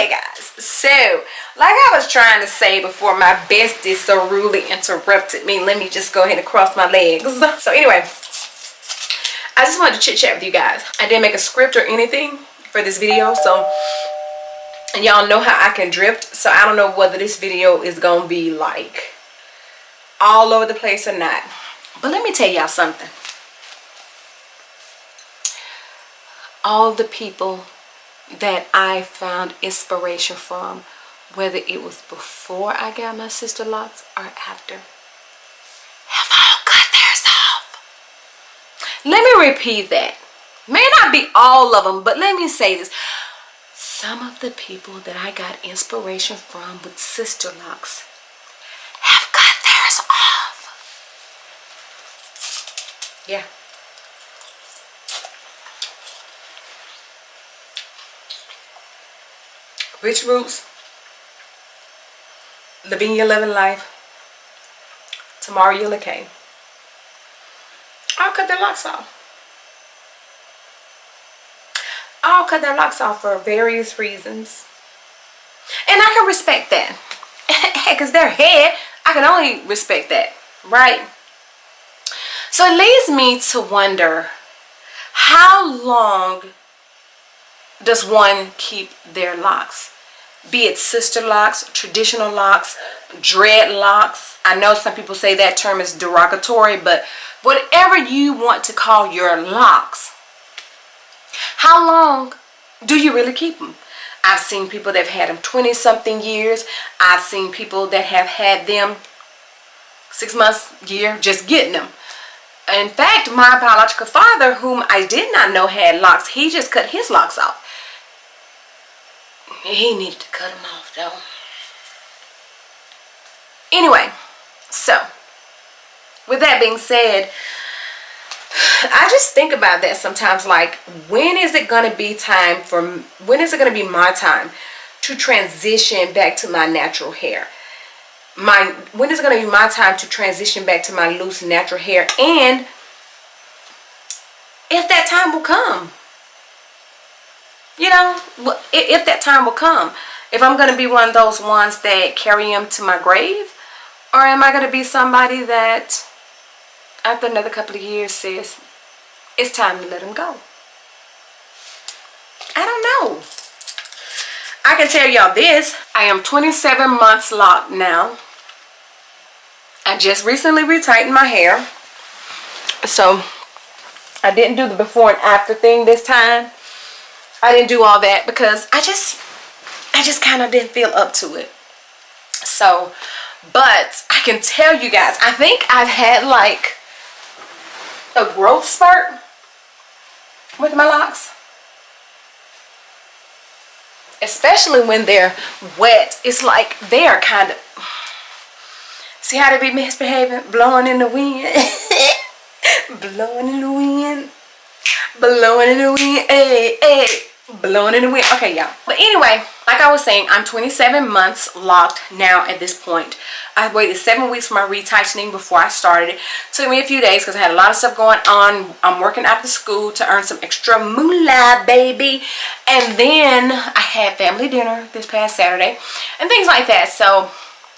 Okay guys, so like I was trying to say before my bestie so rudely interrupted me, let me just go ahead and cross my legs. So anyway, I just wanted to chit chat with you guys. I didn't make a script or anything for this video, so, and y'all know how I can drift, so I don't know whether this video is gonna be like all over the place or not. But let me tell y'all something. All the people that I found inspiration from, whether it was before I got my Sisterlocks or after, have all cut theirs off. Let me repeat that. May not be all of them, but let me say this. Some of the people that I got inspiration from with Sisterlocks have cut theirs off. Yeah. Rich Roots, Living Your Living Life, Tamaria LeKay. I'll cut their locks off. I'll cut their locks off for various reasons. And I can respect that. Because they're head, I can only respect that, right? So it leads me to wonder, how long does one keep their locks? Be it Sisterlocks, traditional locks, dreadlocks. I know some people say that term is derogatory, but whatever you want to call your locks, how long do you really keep them? I've seen people that have had them 20-something years. I've seen people that have had them 6 months, year, just getting them. In fact, my biological father, whom I did not know had locks, he just cut his locks off. He needed to cut them off though. Anyway, so with that being said, I just think about that sometimes, like, when is it going to be time for, when is it going to be my time to transition back to my natural hair? When is it going to be my time to transition back to my loose natural hair? And if that time will come. You know, if that time will come, if I'm going to be one of those ones that carry them to my grave, or am I going to be somebody that after another couple of years says, it's time to let them go? I don't know. I can tell y'all this. I am 27 months locked now. I just recently retightened my hair. So I didn't do the before and after thing this time. I didn't do all that because I just kind of didn't feel up to it. So, but I can tell you guys, I think I've had like a growth spurt with my locks. Especially when they're wet. It's like they are kind of, see how they be misbehaving? Blowing in the wind. Blowing in the wind. Blowing in the wind. Hey, hey. Blowing in the wind. Okay, y'all. But anyway, like I was saying, I'm 27 months locked now at this point. I waited 7 weeks for my retightening before I started it. Took me a few days because I had a lot of stuff going on. I'm working after school to earn some extra moolah, baby. And then I had family dinner this past Saturday and things like that. So,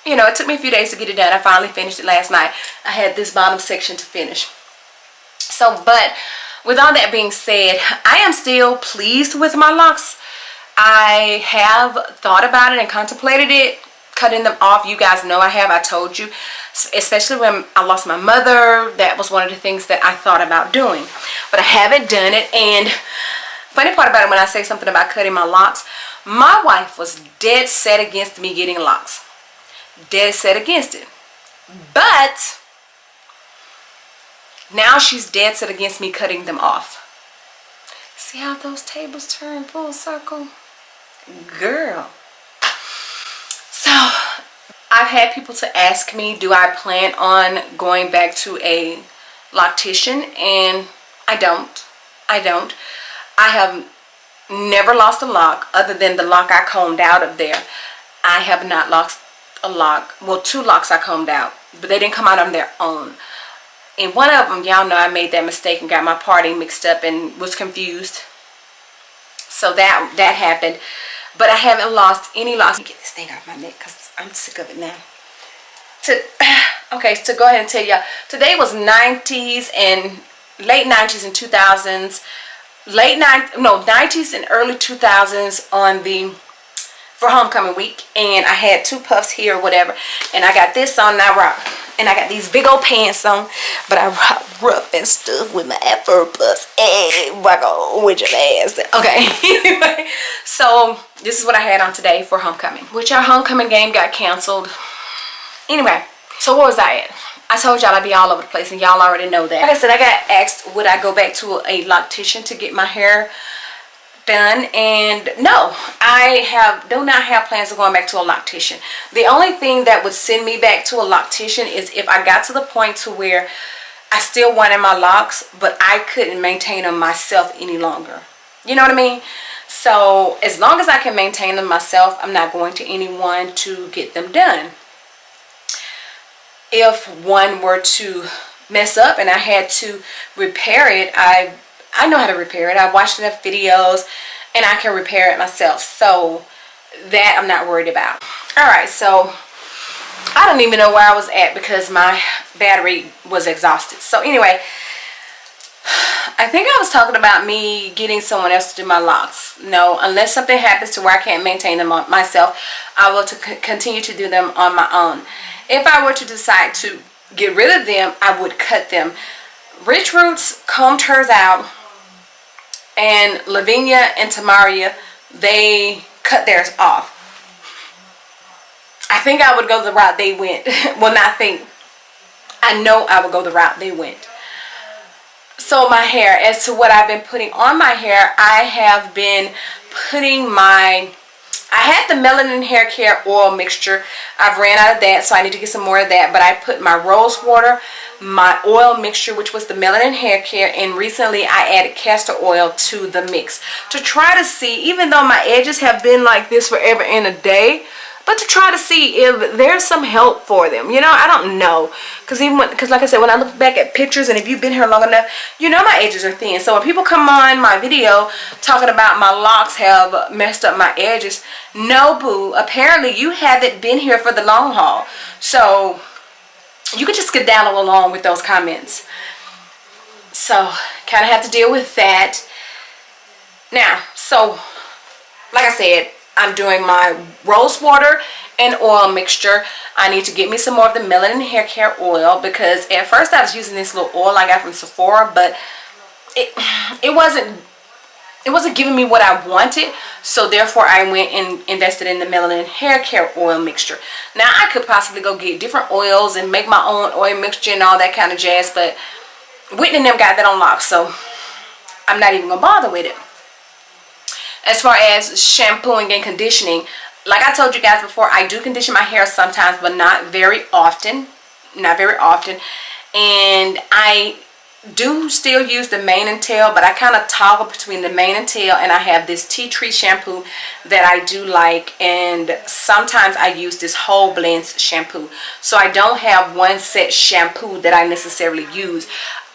you know, it took me a few days to get it done. I finally finished it last night. I had this bottom section to finish. So, but with all that being said, I am still pleased with my locks. I have thought about it and contemplated it, cutting them off. You guys know I have. I told you, especially when I lost my mother, that was one of the things that I thought about doing. But I haven't done it. And funny part about it, when I say something about cutting my locks, my wife was dead set against me getting locks. Dead set against it. But now she's dead set against me cutting them off. See how those tables turn full circle? Girl. So, I've had people to ask me, do I plan on going back to a loctician? And I don't. I have never lost a lock other than the lock I combed out of there. I have not lost a lock. Well, 2 locks I combed out, but they didn't come out on their own. And one of them, y'all know I made that mistake and got my parting mixed up and was confused. So that happened. but I haven't lost any locks. Let me get this thing off my neck because I'm sick of it now. Okay, so go ahead and tell y'all, today was 90s and late 90s and 2000s, 90s and early 2000s on the for homecoming week, and I had 2 puffs here or whatever, and I got this on, and I got these big old pants on, but I rock rough and stuff with my Afro puffs. Hey, rock on with your ass. Okay, anyway, so this is what I had on today for homecoming, which our homecoming game got canceled. Anyway, so where was I at? I told y'all I'd be all over the place, and y'all already know that. Like I said, I got asked would I go back to a loctician to get my hair done, and no, I do not have plans of going back to a loctician. The only thing that would send me back to a loctician is if I got to the point to where I still wanted my locks, but I couldn't maintain them myself any longer. You know what I mean? So as long as I can maintain them myself, I'm not going to anyone to get them done. If one were to mess up and I had to repair it, I know how to repair it. I watched enough videos and I can repair it myself. So that I'm not worried about. Alright, so I don't even know where I was at because my battery was exhausted. So anyway, I think I was talking about me getting someone else to do my locks. No, unless something happens to where I can't maintain them myself, I will continue to do them on my own. If I were to decide to get rid of them, I would cut them. Rich Roots combed hers out, and Lavinia and Tamaria, they cut theirs off. I think I would go the route they went. Well, not think. I know I would go the route they went. So my hair, as to what I've been putting on my hair, I have been putting I had the melanin hair care oil mixture. I've ran out of that, so I need to get some more of that. But I put my rose water, my oil mixture, which was the melanin hair care, and recently I added castor oil to the mix to try to see, even though my edges have been like this forever and a day, but to try to see if there's some help for them. You know, I don't know, because like I said, when I look back at pictures, and if you've been here long enough, you know my edges are thin. So when people come on my video talking about my locks have messed up my edges, no boo, apparently you haven't been here for the long haul. So you could just skedaddle along with those comments. So kind of have to deal with that. Now, so like I said, I'm doing my rose water and oil mixture. I need to get me some more of the melanin hair care oil, because at first I was using this little oil I got from Sephora, but it wasn't giving me what I wanted. So therefore I went and invested in the melanin hair care oil mixture. Now I could possibly go get different oils and make my own oil mixture and all that kind of jazz, but Whitney and them got that on lock, so I'm not even gonna bother with it. As far as shampooing and conditioning, like I told you guys before, I do condition my hair sometimes, but not very often. Not very often. And I do still use the mane and tail, but I kind of toggle between the mane and tail, and I have this tea tree shampoo that I do like, and sometimes I use this whole blends shampoo. So I don't have one set shampoo that I necessarily use.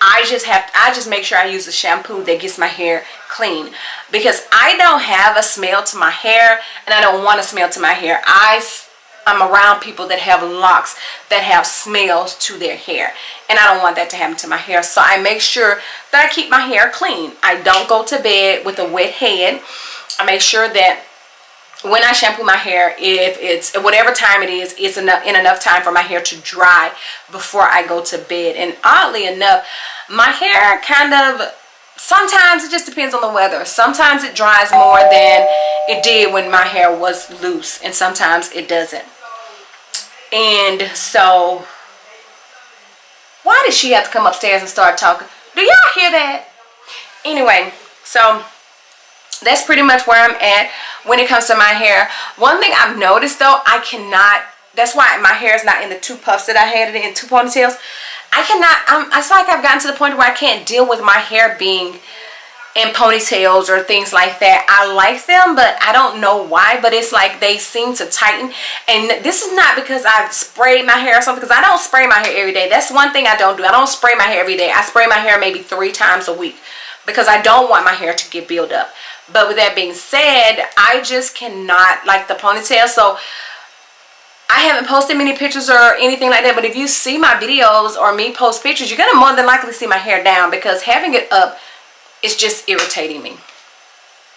I just make sure I use a shampoo that gets my hair clean, because I don't have a smell to my hair, and I don't want a smell to my hair. I'm around people that have locks that have smells to their hair, and I don't want that to happen to my hair. So I make sure that I keep my hair clean. I don't go to bed with a wet head. I make sure that when I shampoo my hair, if it's whatever time it is, it's enough time for my hair to dry before I go to bed. And oddly enough, my hair kind of, sometimes it just depends on the weather. Sometimes it dries more than it did when my hair was loose, and sometimes it doesn't. And so, why did she have to come upstairs and start talking? Do y'all hear that? Anyway, so that's pretty much where I'm at when it comes to my hair. One thing I've noticed though, I cannot, that's why my hair is not in the 2 puffs that I had it in, 2 ponytails. I cannot, it's like I've gotten to the point where I can't deal with my hair being in ponytails or things like that. I like them, but I don't know why, but it's like they seem to tighten. And this is not because I've sprayed my hair or something, because I don't spray my hair every day. That's one thing I don't do. I don't spray my hair every day. I spray my hair maybe 3 times a week, because I don't want my hair to get built up. But with that being said, I just cannot like the ponytail. So I haven't posted many pictures or anything like that, but if you see my videos or me post pictures, you're gonna more than likely see my hair down, because having it up is just irritating me.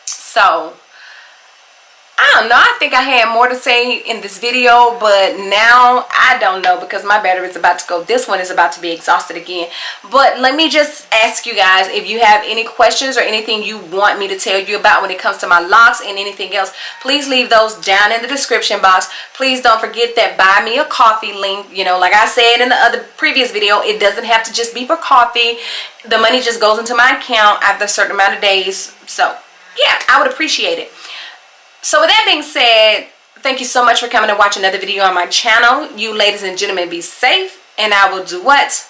So I don't know, I think I had more to say in this video, but now I don't know, because my battery is about to go. This one is about to be exhausted again. But let me just ask you guys, if you have any questions or anything you want me to tell you about when it comes to my locks and anything else, please leave those down in the description box. Please don't forget that buy me a coffee link. You know, like I said in the other previous video, it doesn't have to just be for coffee. The money just goes into my account after a certain amount of days. So yeah, I would appreciate it. So with that being said, thank you so much for coming to watch another video on my channel. You ladies and gentlemen, be safe, and I will do what?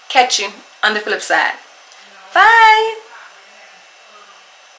Catch you on the flip side. Bye.